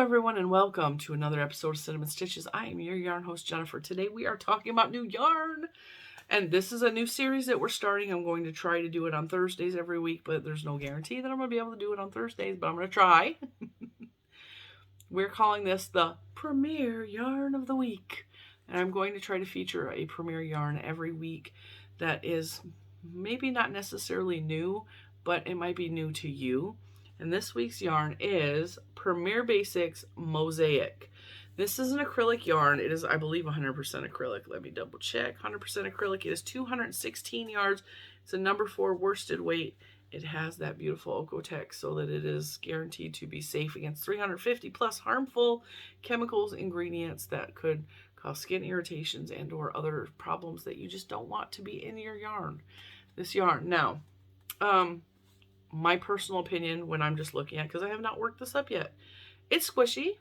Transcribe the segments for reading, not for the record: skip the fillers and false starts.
everyone, and welcome to another episode of Cinnamon Stitches. I am your yarn host, Jennifer. Today we are talking about new yarn, and this is a new series that we're starting. I'm going to try to do it on Thursdays every week, but there's no guarantee that I'm going to be able to do it on Thursdays, but I'm going to try. We're calling this the Premier Yarn of the Week, and I'm going to try to feature a premier yarn every week that is maybe not necessarily new, but it might be new to you. And this week's yarn is Premier Basix Mosaic. This is an acrylic yarn. It is, I believe, 100% acrylic. Let me double check. 100% acrylic. It is 216 yards. It's a number 4 worsted weight. It has that beautiful Ocotex so that it is guaranteed to be safe against 350 plus harmful chemicals, ingredients that could cause skin irritations and or other problems that you just don't want to be in your yarn. This yarn. Now, my personal opinion when I'm just looking at it, because I have not worked this up yet, it's squishy.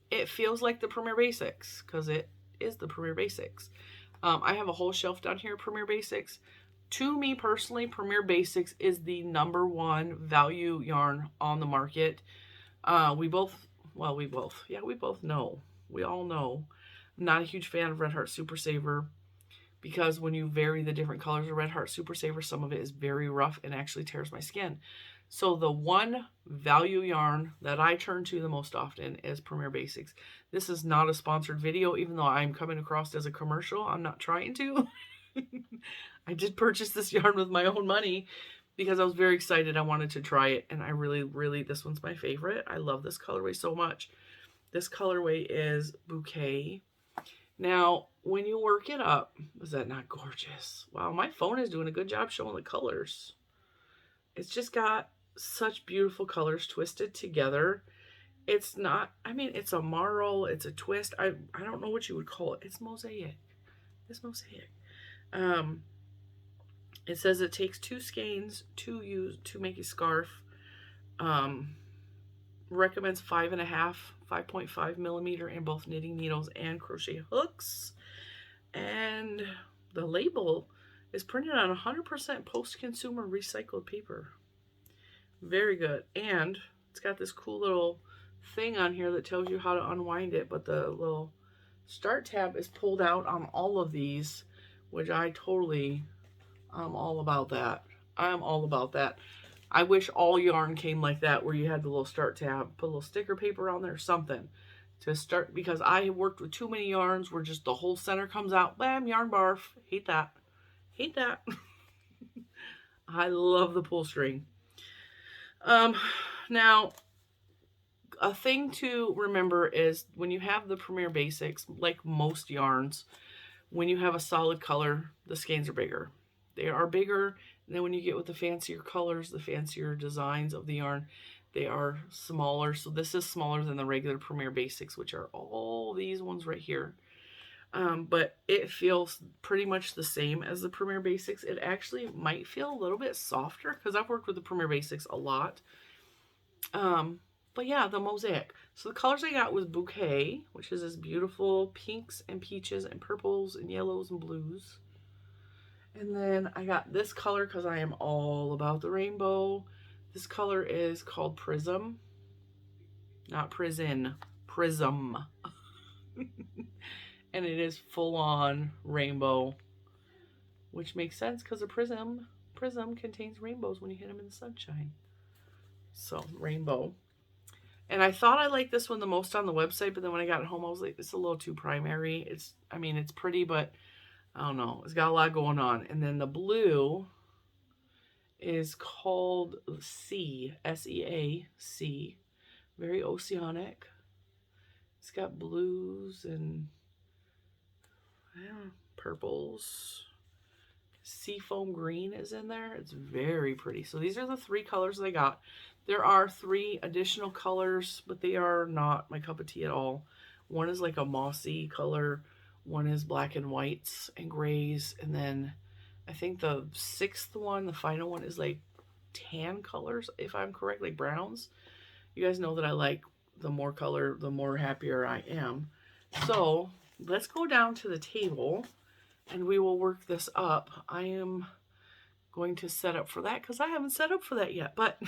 It feels like the Premier Basix because it is the Premier Basix. I have a whole shelf down here, Premier Basix. To me personally, Premier Basix is the #1 value yarn on the market. We both know. We all know. I'm not a huge fan of Red Heart Super Saver because when you vary the different colors of Red Heart Super Saver, some of it is very rough and actually tears my skin. So the one value yarn that I turn to the most often is Premier Basix. This is not a sponsored video, even though I'm coming across as a commercial. I'm not trying to. I did purchase this yarn with my own money because I was very excited. I wanted to try it, and I really, this one's my favorite. I love this colorway so much. This colorway is Bouquet. Now, when you work it up, is that not gorgeous? Wow, my phone is doing a good job showing the colors. It's just got such beautiful colors twisted together. It's not, I mean, it's a marl, it's a twist. I don't know what you would call it. It's mosaic. It's mosaic. It says it takes 2 skeins to make a scarf. Recommends 5.5 millimeter in both knitting needles and crochet hooks. And the label is printed on 100% post-consumer recycled paper. Very good. And it's got this cool little thing on here that tells you how to unwind it, but the little start tab is pulled out on all of these, which I'm all about that. I'm all about that. I wish all yarn came like that, where you had the little start tab, put a little sticker paper on there or something to start, because I worked with too many yarns where just the whole center comes out. Bam, yarn barf. Hate that. Hate that. I love the pull string. Now, a thing to remember is when you have the Premier Basix, like most yarns, when you have a solid color, the skeins are bigger. They are bigger. And then when you get with the fancier colors, the fancier designs of the yarn, they are smaller. So this is smaller than the regular Premier Basix, which are all these ones right here. But it feels pretty much the same as the Premier Basix. It actually might feel a little bit softer because I've worked with the Premier Basix a lot. But yeah, the Mosaic. So the colors I got was Bouquet, which is this beautiful pinks and peaches and purples and yellows and blues. And then I got this color because I am all about the rainbow. This color is called Prism. Not Prison. Prism. And it is full on rainbow. Which makes sense because a prism contains rainbows when you hit them in the sunshine. So, rainbow. And I thought I liked this one the most on the website, but then when I got it home, I was like, it's a little too primary. It's pretty, but I don't know. It's got a lot going on. And then the blue is called Sea, S-E-A-C. Very oceanic. It's got blues and purples. Seafoam green is in there. It's very pretty. So these are the 3 colors I got. There are 3 additional colors, but they are not my cup of tea at all. One is like a mossy color. One is black and whites and grays. And then I think the 6th one, the final one, is like tan colors, if I'm correct, like browns. You guys know that I like the more color, the more happier I am. So let's go down to the table and we will work this up. I am going to set up for that because I haven't set up for that yet. But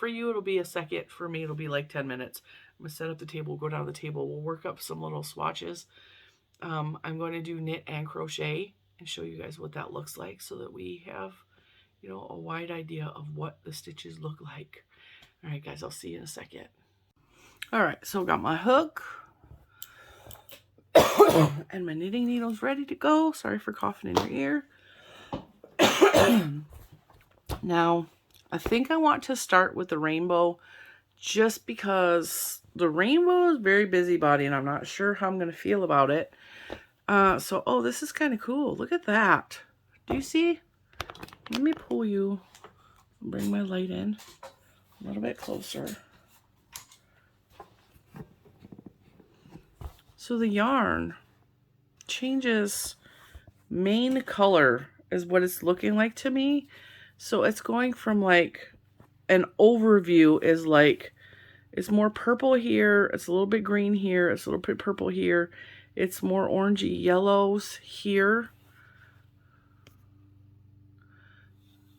For you, it'll be a second. For me, it'll be like 10 minutes. I'm going to set up the table, go down the table. We'll work up some little swatches. I'm going to do knit and crochet and show you guys what that looks like so that we have, you know, a wide idea of what the stitches look like. All right, guys, I'll see you in a second. All right, so got my hook and my knitting needles ready to go. Sorry for coughing in your ear. Now, I think I want to start with the rainbow just because the rainbow is very busybody and I'm not sure how I'm going to feel about it. Oh, this is kind of cool. Look at that. Do you see? Let me pull you, bring my light in a little bit closer. So the yarn changes main color is what it's looking like to me. So it's going from like an overview is like, it's more purple here. It's a little bit green here. It's a little bit purple here. It's more orangey yellows here.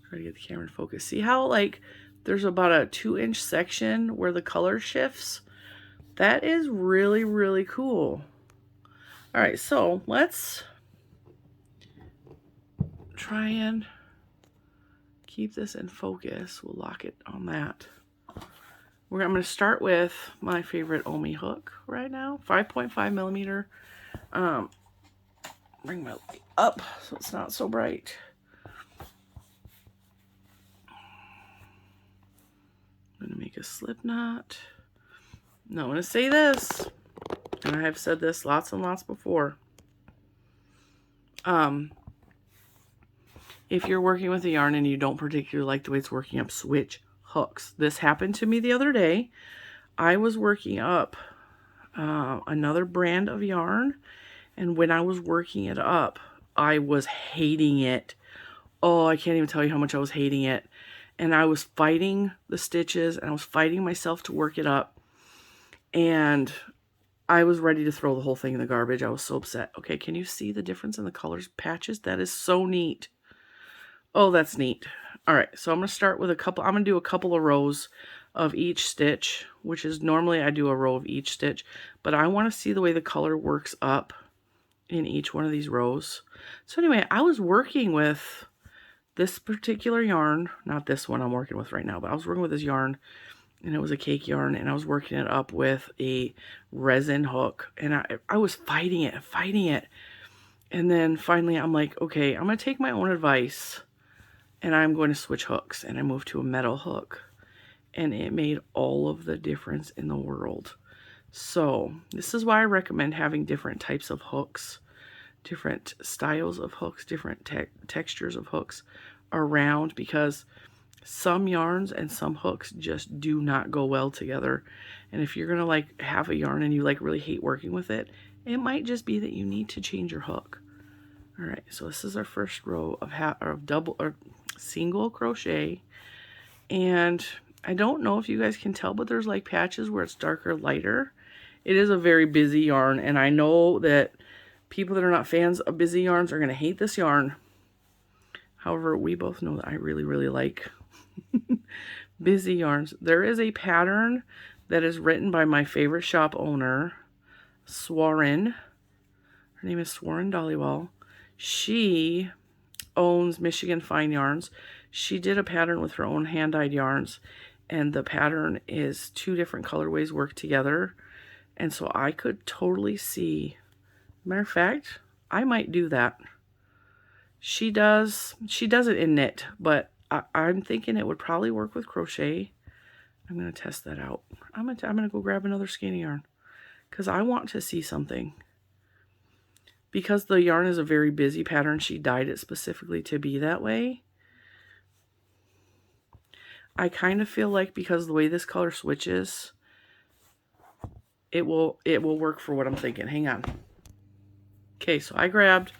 Try to get the camera in focus. See how like there's about a 2-inch section where the color shifts? That is really, really cool. All right, so let's try and keep this in focus. We'll lock it on that. I'm going to start with my favorite Omi hook right now, 5.5 millimeter. Bring my light up so it's not so bright. I'm going to make a slip knot. Now I'm going to say this, and I have said this lots and lots before. If you're working with a yarn and you don't particularly like the way it's working up, switch hooks. This happened to me the other day. I was working up another brand of yarn, and when I was working it up, I was hating it. Oh, I can't even tell you how much I was hating it. And I was fighting the stitches, and I was fighting myself to work it up. And I was ready to throw the whole thing in the garbage. I was so upset. Okay, can you see the difference in the colors patches? That is so neat. Oh, that's neat. All right, so I'm going to start with I'm going to do a couple of rows of each stitch, which is normally I do a row of each stitch, but I want to see the way the color works up in each one of these rows. So anyway, I was working with this particular yarn, not this one I'm working with right now, but I was working with this yarn, and it was a cake yarn, and I was working it up with a resin hook, and I was fighting it. And then finally I'm like, okay, I'm going to take my own advice, and I'm going to switch hooks, and I moved to a metal hook, and it made all of the difference in the world. So this is why I recommend having different types of hooks, different styles of hooks, different textures of hooks around, because some yarns and some hooks just do not go well together. And if you're gonna like have a yarn and you like really hate working with it, it might just be that you need to change your hook. All right, so this is our first row of double or single crochet, and I don't know if you guys can tell, but there's like patches where it's darker, lighter. It is a very busy yarn, and I know that people that are not fans of busy yarns are gonna hate this yarn. However, we both know that I really, really like busy yarns. There is a pattern that is written by my favorite shop owner, Swarin. Her name is Swarin Dollywall. She owns Michigan Fine Yarns. She did a pattern with her own hand-dyed yarns, and the pattern is 2 different colorways worked together. And so I could totally see, matter of fact, I might do that. She does it in knit, but I'm thinking it would probably work with crochet. I'm going to test that out. I'm going to go grab another skein of yarn because I want to see something. Because the yarn is a very busy pattern, she dyed it specifically to be that way. I kind of feel like because the way this color switches, it will work for what I'm thinking. Hang on. Okay, so I grabbed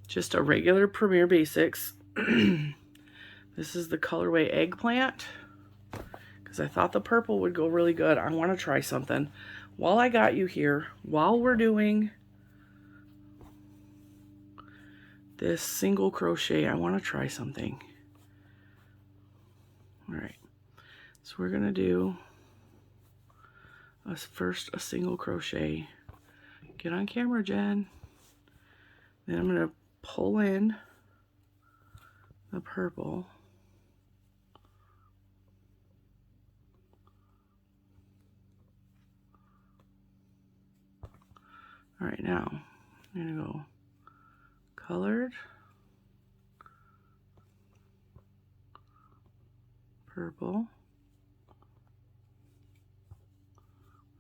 just a regular Premier Basics. This is the colorway Eggplant, because I thought the purple would go really good. I want to try something. While I got you here, while we're doing this single crochet, I want to try something. All right. So we're gonna do first a single crochet. Get on camera, Jen. Then I'm gonna pull in the purple. All right, now I'm gonna go colored, purple.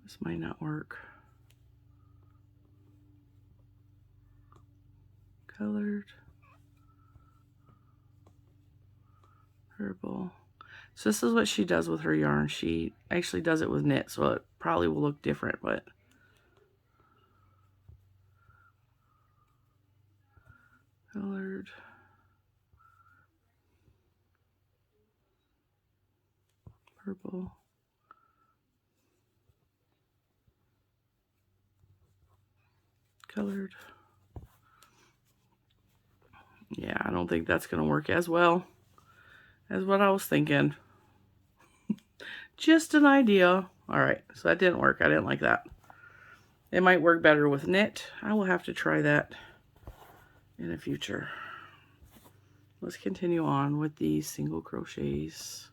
This might not work. Colored, purple. So this is what she does with her yarn. She actually does it with knit, so it probably will look different, but colored, purple, colored. Yeah, I don't think that's gonna work as well as what I was thinking. Just an idea. All right, so that didn't work. I didn't like that. It might work better with knit. I will have to try that in the future. Let's continue on with these single crochets.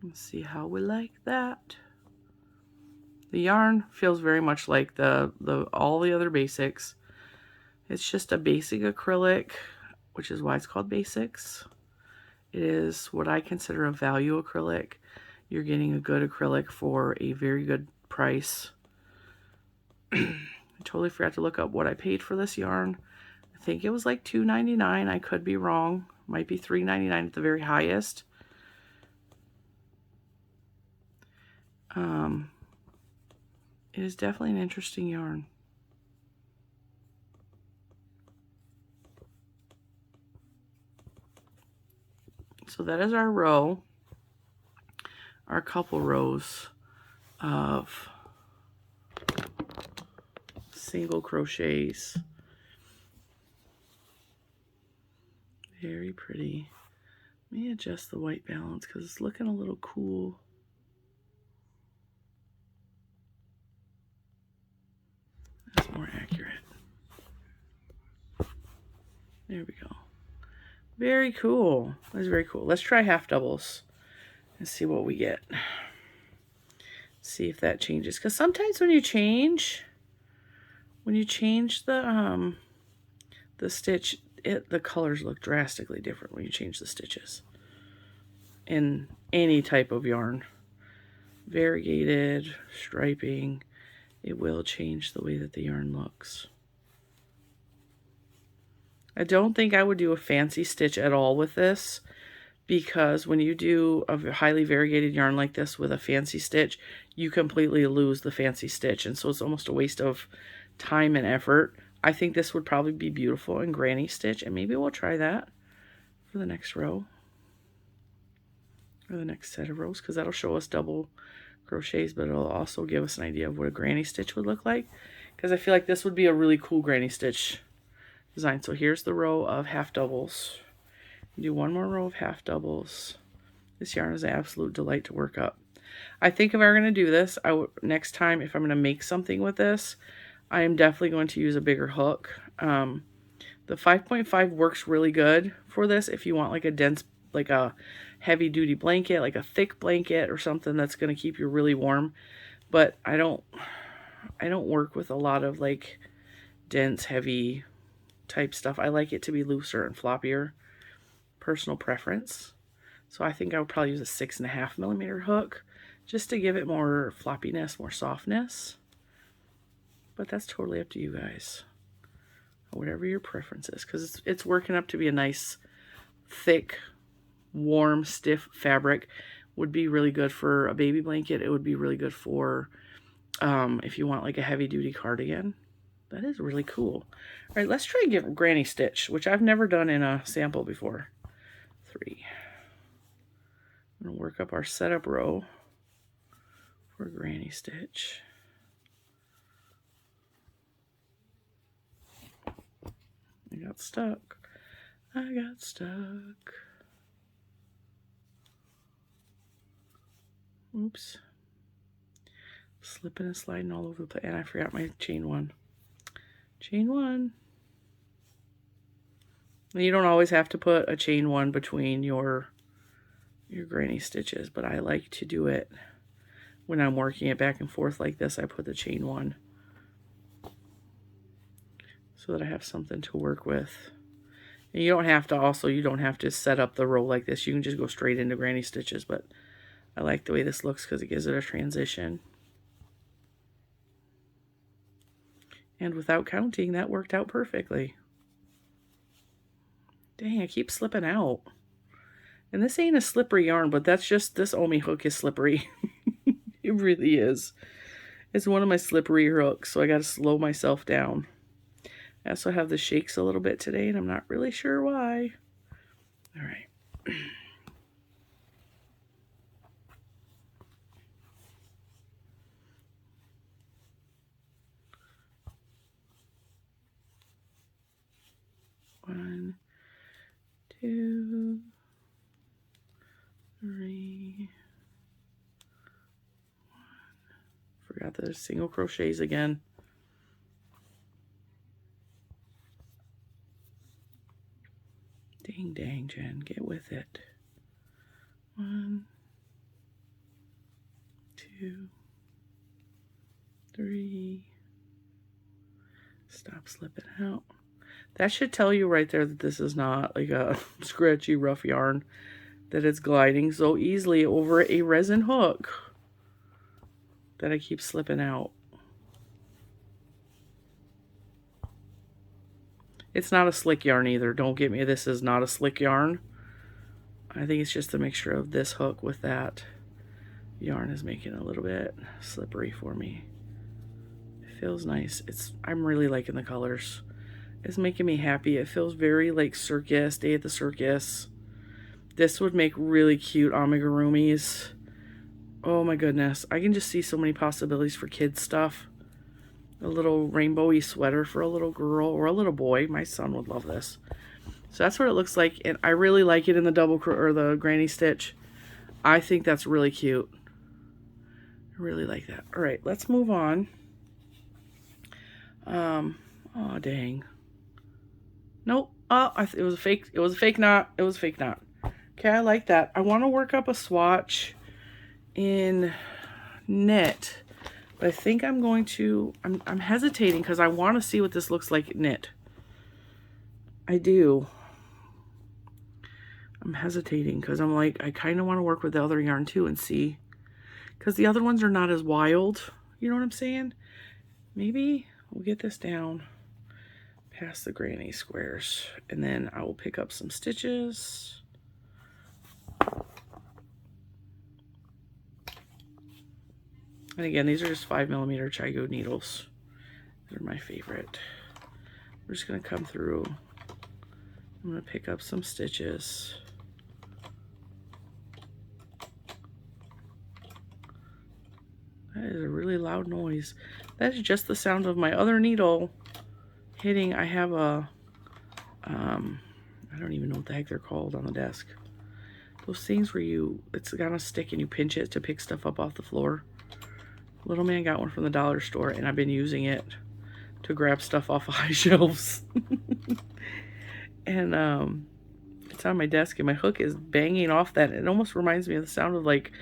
Let's see how we like that. The yarn feels very much like all the other Basix. It's just a basic acrylic, which is why it's called Basix. It is what I consider a value acrylic. You're getting a good acrylic for a very good price. I totally forgot to look up what I paid for this yarn. I think it was like $2.99. I could be wrong. Might be $3.99 at the very highest. It is definitely an interesting yarn. So that is our row, our couple rows of single crochets. Very pretty. Let me adjust the white balance because it's looking a little cool. That's more accurate. There we go. Very cool. That's very cool. Let's try half doubles and see what we get. See if that changes. Because sometimes when you change the stitch, the colors look drastically different when you change the stitches. In any type of yarn. Variegated, striping, it will change the way that the yarn looks. I don't think I would do a fancy stitch at all with this, because when you do a highly variegated yarn like this with a fancy stitch, you completely lose the fancy stitch, and so it's almost a waste of time and effort. I think this would probably be beautiful in granny stitch, and maybe we'll try that for the next row, or the next set of rows, because that'll show us double crochets, but it'll also give us an idea of what a granny stitch would look like, because I feel like this would be a really cool granny stitch design. So here's the row of half doubles. Do one more row of half doubles. This yarn is an absolute delight to work up. I think if I were going to do this, next time if I'm going to make something with this, I am definitely going to use a bigger hook. The 5.5 works really good for this if you want like a dense, like a heavy duty blanket, like a thick blanket or something that's going to keep you really warm. But I don't work with a lot of like dense, heavy type stuff. I like it to be looser and floppier. Personal preference. So I think I would probably use a 6.5mm hook just to give it more floppiness, more softness. But that's totally up to you guys. Whatever your preference is, because it's working up to be a nice, thick, warm, stiff fabric. Would be really good for a baby blanket. It would be really good for if you want like a heavy duty cardigan. That is really cool. All right, let's try and get granny stitch, which I've never done in a sample before. 3. I'm going to work up our setup row for granny stitch. got stuck. I got stuck. Oops. Slipping and sliding all over the place. And I forgot my chain one. Chain one. You don't always have to put a chain one between your granny stitches, but I like to do it when I'm working it back and forth like this. I put the chain one so that I have something to work with. And you don't have to set up the row like this. You can just go straight into granny stitches, but I like the way this looks because it gives it a transition. And without counting, that worked out perfectly. Dang, I keep slipping out. And this ain't a slippery yarn, but that's just, this Omi hook is slippery. It really is. It's one of my slippery hooks, so I got to slow myself down. I also have the shakes a little bit today, and I'm not really sure why. All right. One, two, three. Forgot the single crochets again. Dang, dang, Jen, get with it. One, two, three. Stop slipping out. That should tell you right there that this is not like a scratchy, rough yarn, that it's gliding so easily over a resin hook that I keep slipping out. It's not a slick yarn either. Don't get me, this is not a slick yarn. I think it's just a mixture of this hook with that yarn is making it a little bit slippery for me. It feels nice. I'm really liking the colors. It's making me happy. It feels very like circus, day at the circus. This would make really cute amigurumis. Oh my goodness. I can just see so many possibilities for kids stuff. A little rainbowy sweater for a little girl or a little boy. My son would love this. So that's what it looks like. And I really like it in the the granny stitch. I think that's really cute. I really like that. All right, let's move on. Oh dang. Nope. Oh, it was a fake. It was a fake knot. It was a fake knot. Okay, I like that. I want to work up a swatch in knit, but I think I'm going to. I'm hesitating because I want to see what this looks like knit. I do. I'm hesitating because I'm like, I kind of want to work with the other yarn too and see, because the other ones are not as wild. You know what I'm saying? Maybe we'll get this down past the granny squares, and then I will pick up some stitches. And again, these are just 5mm Chigo needles. They're my favorite. We're just going to come through. I'm going to pick up some stitches. That is a really loud noise. That is just the sound of my other needle hitting. I have a, I don't even know what the heck they're called on the desk. Those things where it's got a stick and you pinch it to pick stuff up off the floor. Little man got one from the dollar store, and I've been using it to grab stuff off of high shelves. And it's on my desk, and my hook is banging off that. It almost reminds me of the sound of like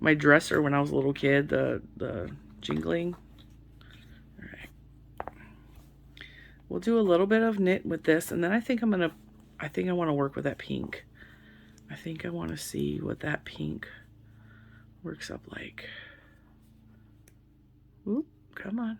my dresser when I was a little kid, the jingling. All right. We'll do a little bit of knit with this, and then I think I want to work with that pink. I think I want to see what that pink works up like. Oop, come on.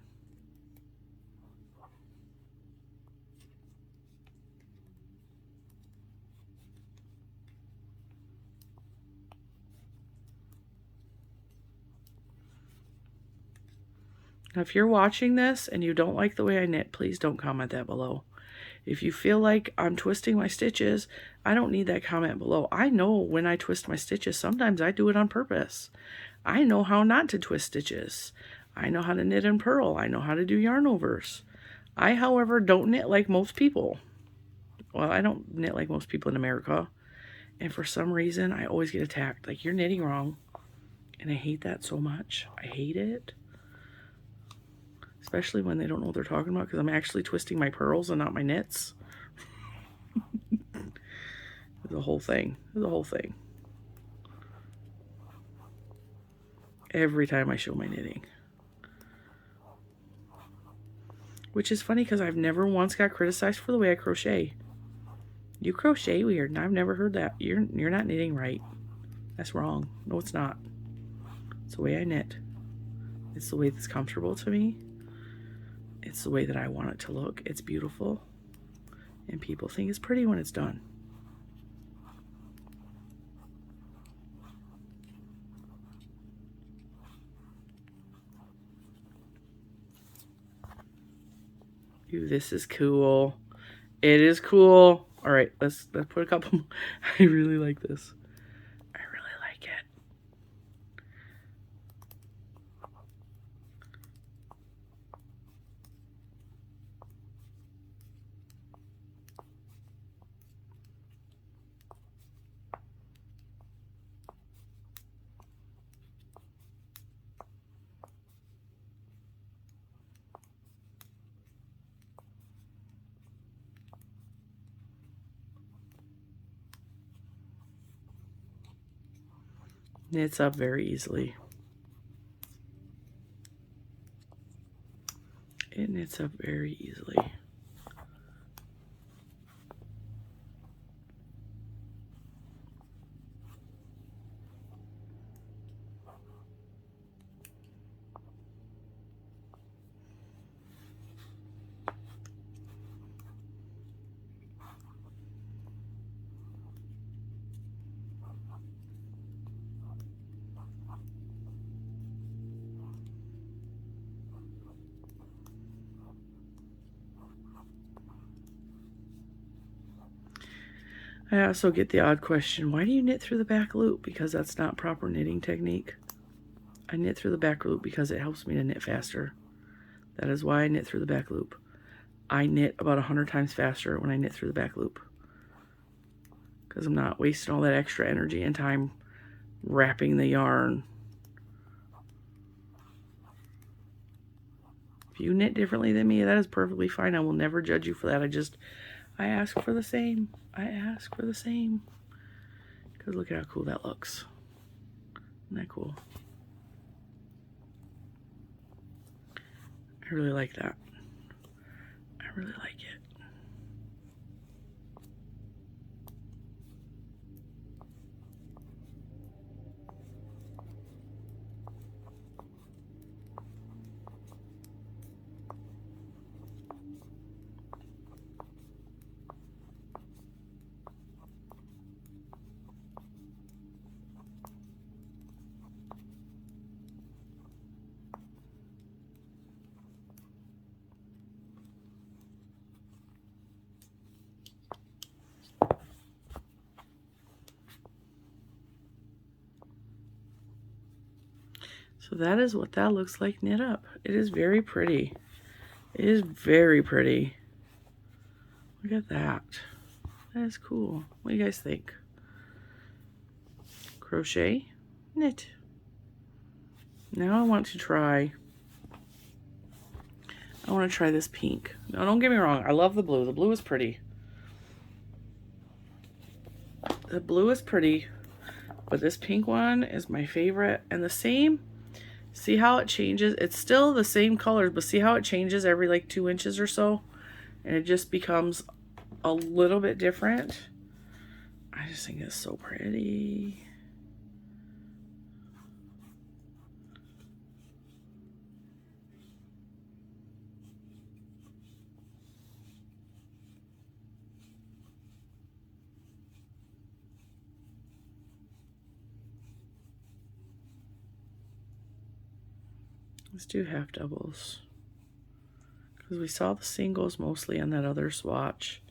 Now, if you're watching this and you don't like the way I knit, please don't comment that below. If you feel like I'm twisting my stitches, I don't need that comment below. I know when I twist my stitches, sometimes I do it on purpose. I know how not to twist stitches. I know how to knit and purl. I know how to do yarn overs. I, however, don't knit like most people. well, I don't knit like most people in America. And for some reason, I always get attacked. Like, you're knitting wrong. And I hate that so much. I hate it. Especially when they don't know what they're talking about, because I'm actually twisting my pearls and not my knits. The whole thing. The whole thing. Every time I show my knitting. Which is funny because I've never once got criticized for the way I crochet. You crochet weird, and I've never heard that. You're not knitting right. That's wrong. No, it's not. It's the way I knit. It's the way that's comfortable to me. It's the way that I want it to look. It's beautiful. And people think it's pretty when it's done. Ooh, this is cool. It is cool. All right, let's put a couple more. I really like this. I really like it. Knits up very easily. It knits up very easily. I also get the odd question, why do you knit through the back loop? Because that's not proper knitting technique. I knit through the back loop because it helps me to knit faster. That is why I knit through the back loop. I knit about 100 times faster when I knit through the back loop. Because I'm not wasting all that extra energy and time wrapping the yarn. If you knit differently than me, that is perfectly fine. I will never judge you for that. I ask for the same. I ask for the same. Because look at how cool that looks. Isn't that cool? I really like that. I really like it. So that is what that looks like knit up. It is very pretty. It is very pretty. Look at that. That is cool. What do you guys think? Crochet, knit. Now I want to try this pink. Now don't get me wrong, I love the blue. The blue is pretty. The blue is pretty, but this pink one is my favorite. And the same, see how it changes? It's still the same colors, but see how it changes every like 2 inches or so? And it just becomes a little bit different. I just think it's so pretty. Let's do half doubles. Because we saw the singles mostly on that other swatch.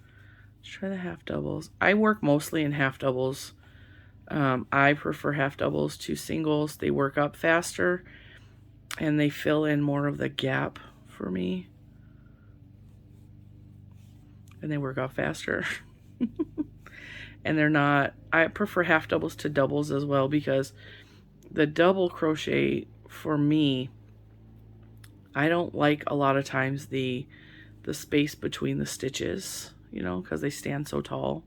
Let's try the half doubles. I work mostly in half doubles. I prefer half doubles to singles. They work up faster and they fill in more of the gap for me. And they work out faster. And they're not, I prefer half doubles to doubles as well, because the double crochet for me, I don't like a lot of times the space between the stitches, you know, because they stand so tall.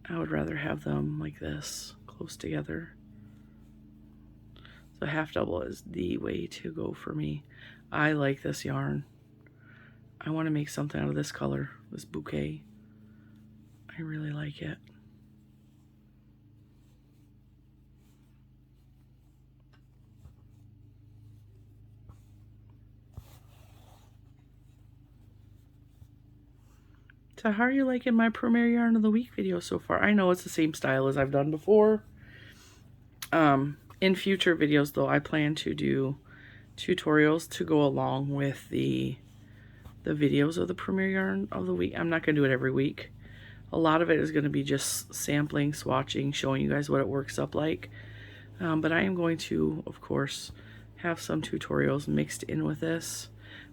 I would rather have them like this, close together. So half double is the way to go for me. I like this yarn. I want to make something out of this color, this bouquet. I really like it. So how are you liking my Premiere Yarn of the Week video so far? I know it's the same style as I've done before. In future videos, though, I plan to do tutorials to go along with the videos of the Premiere Yarn of the Week. I'm not going to do it every week. A lot of it is going to be just sampling, swatching, showing you guys what it works up like. But I am going to, of course, have some tutorials mixed in with this.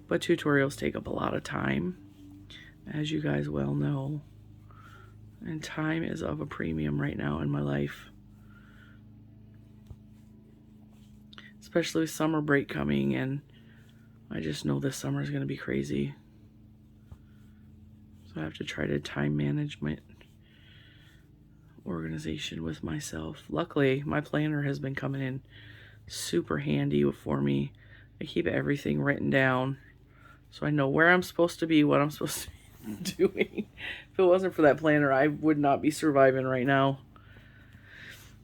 But tutorials take up a lot of time, as you guys well know. And time is of a premium right now in my life. Especially with summer break coming, and I just know this summer is going to be crazy. So I have to try to time management organization with myself. Luckily, my planner has been coming in super handy for me. I keep everything written down so I know where I'm supposed to be, what I'm supposed to be doing. If it wasn't for that planner, I would not be surviving right now.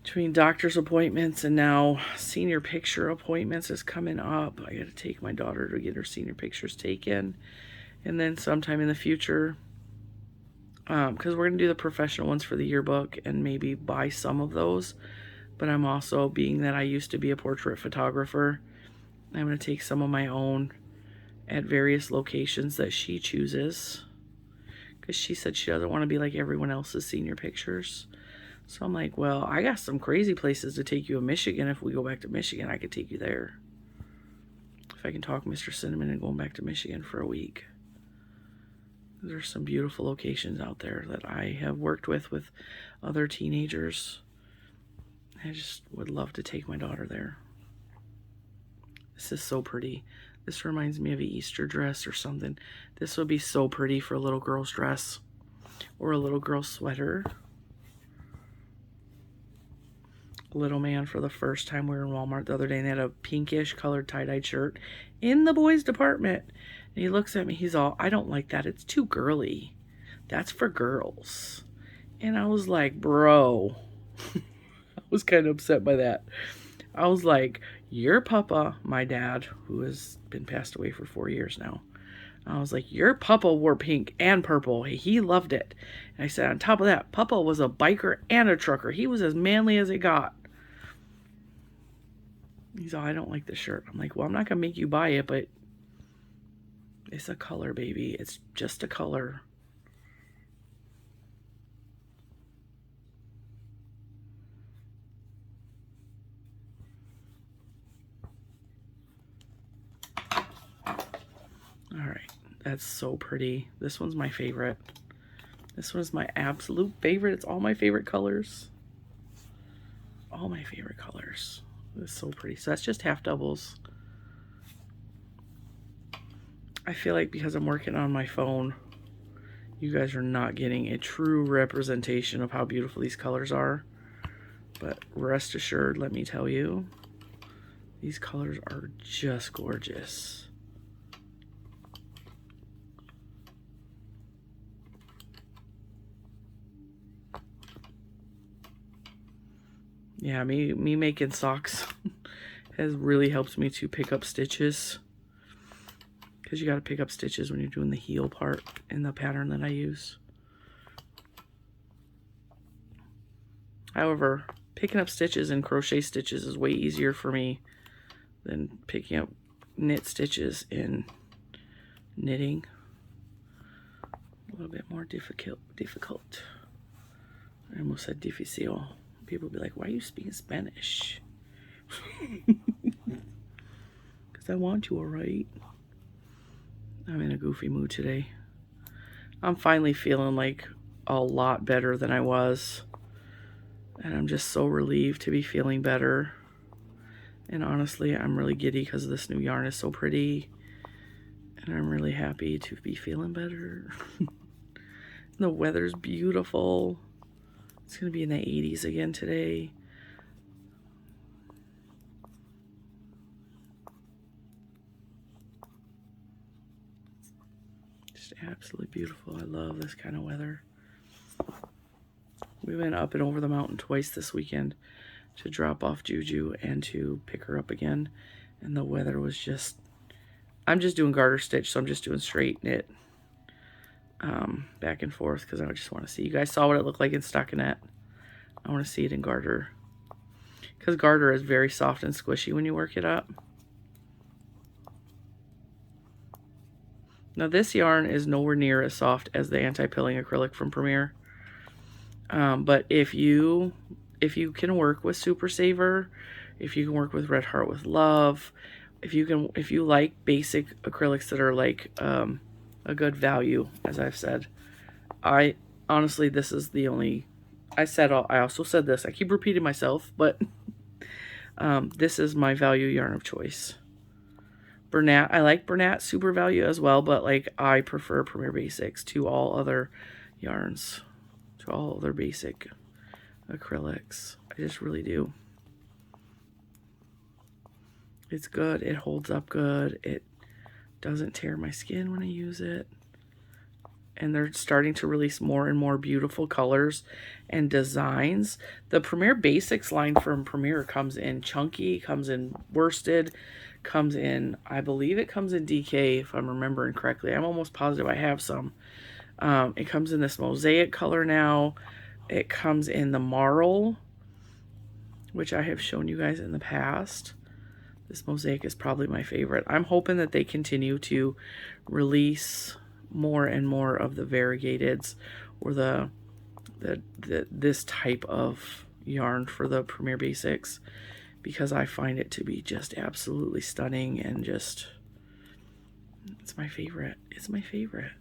Between doctor's appointments and now senior picture appointments is coming up. I got to take my daughter to get her senior pictures taken. And then sometime in the future, because we're going to do the professional ones for the yearbook and maybe buy some of those. But I'm also, being that I used to be a portrait photographer, I'm going to take some of my own at various locations that she chooses. Because she said she doesn't want to be like everyone else's senior pictures. So I'm like, well, I got some crazy places to take you in Michigan. If we go back to Michigan, I could take you there. If I can talk Mr. Cinnamon and going back to Michigan for a week. There's some beautiful locations out there that I have worked with other teenagers. I just would love to take my daughter there. This is so pretty. This reminds me of an Easter dress or something. This would be so pretty for a little girl's dress or a little girl's sweater. Little man, for the first time, we were in Walmart the other day, and they had a pinkish colored tie-dyed shirt in the boys department. And he looks at me, he's all, I don't like that. It's too girly. That's for girls. And I was like, bro. I was kind of upset by that. I was like, your papa, my dad, who has been passed away for 4 years now. I was like, your papa wore pink and purple. He loved it. And I said, on top of that, papa was a biker and a trucker. He was as manly as it got. He's all, I don't like this shirt. I'm like, well, I'm not going to make you buy it, but it's a color, baby. It's just a color. All right. That's so pretty. This one's my favorite. This one's my absolute favorite. It's all my favorite colors. All my favorite colors. It's so pretty. So that's just half doubles. I feel like because I'm working on my phone, you guys are not getting a true representation of how beautiful these colors are. But rest assured, let me tell you, these colors are just gorgeous. Yeah, me making socks has really helped me to pick up stitches. Because you got to pick up stitches when you're doing the heel part in the pattern that I use. However, picking up stitches and crochet stitches is way easier for me than picking up knit stitches in knitting. A little bit more difficult. I almost said difícil. People be like, why are you speaking Spanish? Because I want to, alright? I'm in a goofy mood today. I'm finally feeling like a lot better than I was. And I'm just so relieved to be feeling better. And honestly, I'm really giddy because this new yarn is so pretty. And I'm really happy to be feeling better. The weather's beautiful. It's going to be in the 80s again today. Just absolutely beautiful. I love this kind of weather. We went up and over the mountain twice this weekend to drop off Juju and to pick her up again. And the weather was just... I'm just doing garter stitch, so I'm just doing straight knit back and forth because I just want to see. You guys saw what it looked like in stockinette. I want to see it in garter. Because garter is very soft and squishy when you work it up. Now this yarn is nowhere near as soft as the anti-pilling acrylic from Premier. But if you can work with Super Saver, if you can work with Red Heart with Love, if you like basic acrylics that are like a good value, as I've said, honestly this is the only. I also said this. I keep repeating myself, but this is my value yarn of choice. Bernat, I like Bernat Super Value as well, but like I prefer Premier Basics to all other yarns, to all other basic acrylics. I just really do. It's good. It holds up good. It doesn't tear my skin when I use it. And they're starting to release more and more beautiful colors and designs. The Premier Basics line from Premier comes in chunky, comes in worsted, comes in, I believe it comes in DK if I'm remembering correctly. I'm almost positive I have some. It comes in this mosaic color now. It comes in the marl, which I have shown you guys in the past. This mosaic is probably my favorite. I'm hoping that they continue to release more and more of the variegateds or this type of yarn for the Premier Basics, because I find it to be just absolutely stunning and just, it's my favorite. It's my favorite.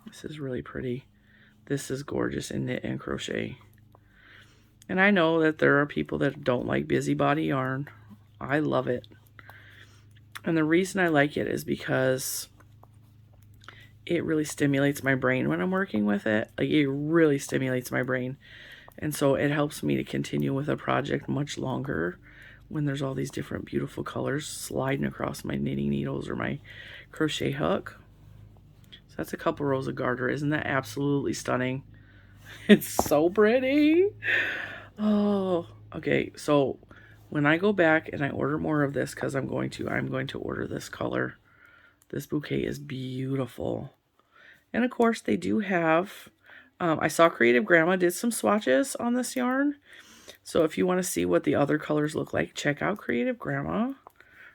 This is really pretty. This is gorgeous in knit and crochet. And I know that there are people that don't like busybody yarn. I love it. And the reason I like it is because it really stimulates my brain when I'm working with it. Like, it really stimulates my brain. And so it helps me to continue with a project much longer when there's all these different beautiful colors sliding across my knitting needles or my crochet hook. So that's a couple rows of garter. Isn't that absolutely stunning? It's so pretty. Oh, okay. So when I go back and I order more of this, because I'm going to order this color. This bouquet is beautiful. And of course they do have, I saw Creative Grandma did some swatches on this yarn. So if you want to see what the other colors look like, check out Creative Grandma.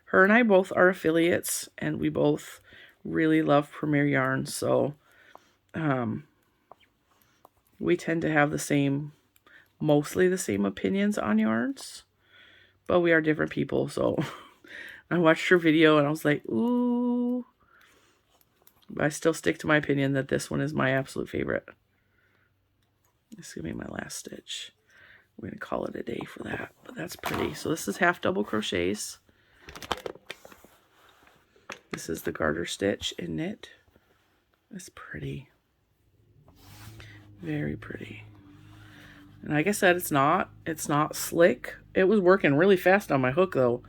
Her and I both are affiliates, and we both really love Premier yarns. So we tend to have mostly the same opinions on yarns, but we are different people. So I watched her video and I was like, ooh, but I still stick to my opinion that this one is my absolute favorite. This is gonna be my last stitch. We're gonna call it a day for that, but that's pretty. So this is half double crochets. This is the garter stitch in knit. It's pretty. Very pretty. And like I said, it's not slick. It was working really fast on my hook though.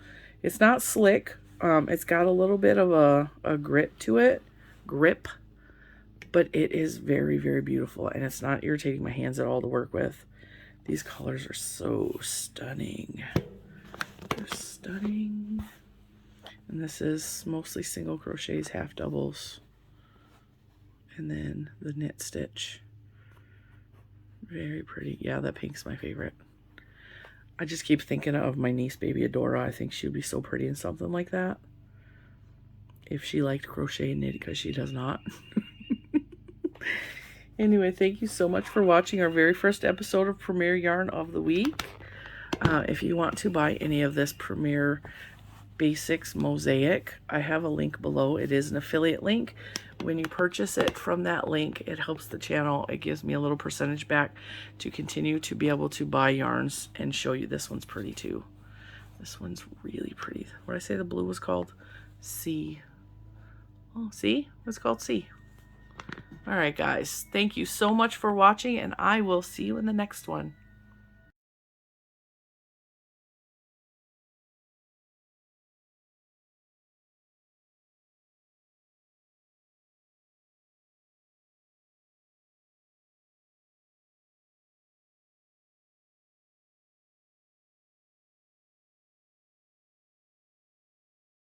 It's not slick. It's got a little bit of a grip to it. But it is very, very beautiful. And it's not irritating my hands at all to work with. These colors are so stunning. They're stunning. And this is mostly single crochets, half doubles. And then the knit stitch. Very pretty. Yeah, that pink's my favorite. I just keep thinking of my niece, baby Adora. I think she would be so pretty in something like that. If she liked crochet and knit, because she does not. Anyway, thank you so much for watching our very first episode of Premier Yarn of the Week. If you want to buy any of this Premier Basix Mosaic. I have a link below. It is an affiliate link. When you purchase it from that link, it helps the channel. It gives me a little percentage back to continue to be able to buy yarns and show you. This one's pretty too. This one's really pretty. What did I say the blue was called? C. Oh, see? It's called C. All right, guys. Thank you so much for watching, and I will see you in the next one.